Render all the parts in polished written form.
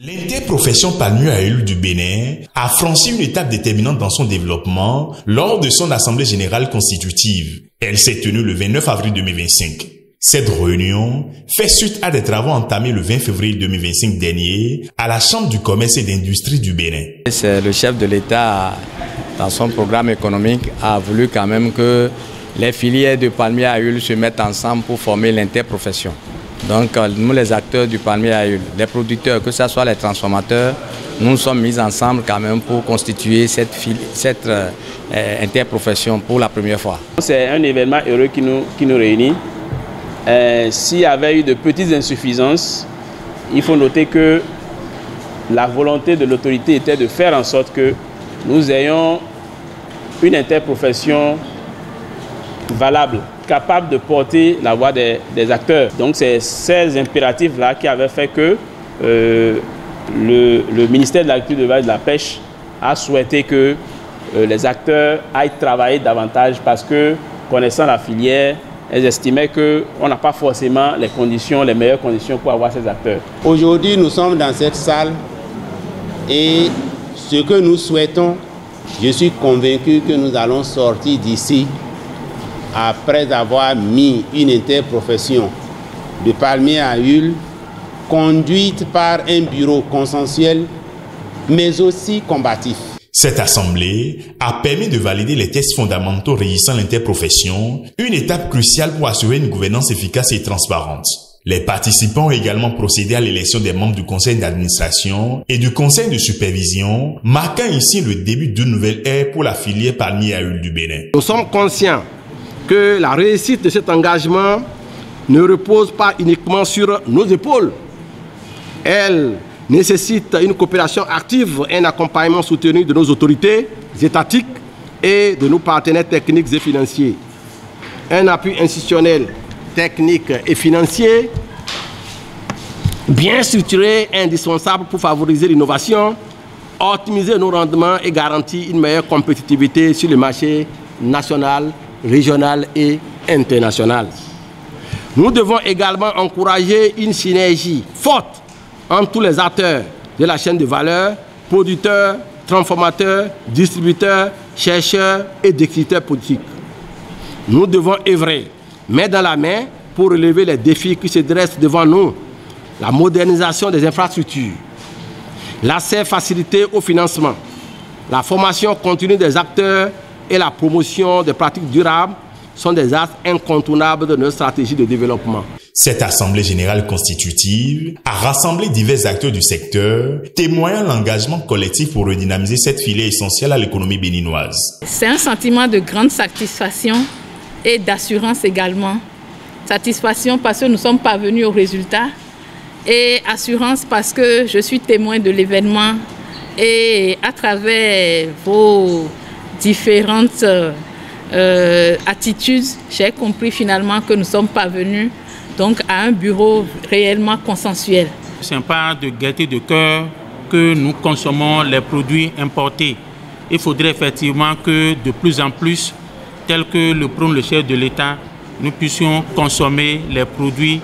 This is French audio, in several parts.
L'interprofession palmier à huile du Bénin a franchi une étape déterminante dans son développement lors de son assemblée générale constitutive. Elle s'est tenue le 29 avril 2025. Cette réunion fait suite à des travaux entamés le 20 février 2025 dernier à la Chambre du commerce et d'industrie du Bénin. C'est le chef de l'État, dans son programme économique, a voulu quand même que les filières de palmier à huile se mettent ensemble pour former l'interprofession. Donc nous, les acteurs du palmier à huile, les producteurs, que ce soit les transformateurs, nous sommes mis ensemble quand même pour constituer cette interprofession pour la première fois. C'est un événement heureux qui nous réunit. S'il y avait eu de petites insuffisances, il faut noter que la volonté de l'autorité était de faire en sorte que nous ayons une interprofession valable, capable de porter la voix des acteurs. Donc c'est ces impératifs-là qui avaient fait que le ministère de l'Agriculture et de la Pêche a souhaité que les acteurs aillent travailler davantage parce que, connaissant la filière, elles estimaient qu'on n'a pas forcément les meilleures conditions pour avoir ces acteurs. Aujourd'hui, nous sommes dans cette salle et ce que nous souhaitons, je suis convaincu que nous allons sortir d'ici après avoir mis une interprofession de palmier à huile conduite par un bureau consensuel, mais aussi combatif. Cette assemblée a permis de valider les tests fondamentaux régissant l'interprofession, une étape cruciale pour assurer une gouvernance efficace et transparente. Les participants ont également procédé à l'élection des membres du conseil d'administration et du conseil de supervision, marquant ici le début d'une nouvelle ère pour la filière palmier à huile du Bénin. Nous sommes conscients que la réussite de cet engagement ne repose pas uniquement sur nos épaules. Elle nécessite une coopération active et un accompagnement soutenu de nos autorités étatiques et de nos partenaires techniques et financiers. Un appui institutionnel, technique et financier bien structuré est indispensable pour favoriser l'innovation, optimiser nos rendements et garantir une meilleure compétitivité sur le marché national, régional et international. Nous devons également encourager une synergie forte entre tous les acteurs de la chaîne de valeur, producteurs, transformateurs, distributeurs, chercheurs et décideurs politiques. Nous devons œuvrer main dans la main pour relever les défis qui se dressent devant nous. La modernisation des infrastructures, l'accès facilité au financement, la formation continue des acteurs et la promotion des pratiques durables sont des axes incontournables de notre stratégie de développement. Cette assemblée générale constitutive a rassemblé divers acteurs du secteur, témoignant l'engagement collectif pour redynamiser cette filière essentielle à l'économie béninoise. C'est un sentiment de grande satisfaction et d'assurance également. Satisfaction parce que nous sommes parvenus au résultat et assurance parce que je suis témoin de l'événement et à travers vos différentes attitudes, j'ai compris finalement que nous sommes parvenus donc à un bureau réellement consensuel. C'est un pas de gaieté de cœur que nous consommons les produits importés. Il faudrait effectivement que de plus en plus, tel que le prône le chef de l'État, nous puissions consommer les produits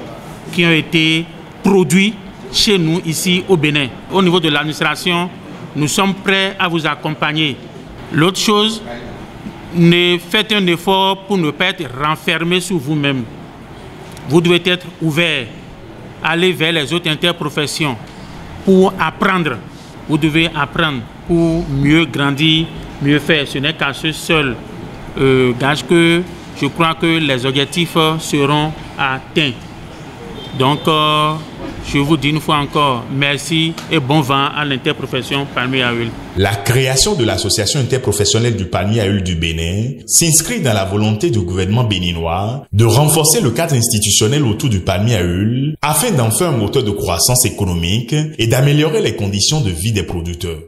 qui ont été produits chez nous ici au Bénin. Au niveau de l'administration, nous sommes prêts à vous accompagner. L'autre chose, faites un effort pour ne pas être renfermé sur vous-même. Vous devez être ouvert, aller vers les autres interprofessions pour apprendre. Vous devez apprendre pour mieux grandir, mieux faire. Ce n'est qu'à ce seul gage que je crois que les objectifs seront atteints. Donc, je vous dis une fois encore merci et bon vent à l'interprofession palmier à huile. La création de l'association interprofessionnelle du palmier à huile du Bénin s'inscrit dans la volonté du gouvernement béninois de renforcer le cadre institutionnel autour du palmier à huile afin d'en faire un moteur de croissance économique et d'améliorer les conditions de vie des producteurs.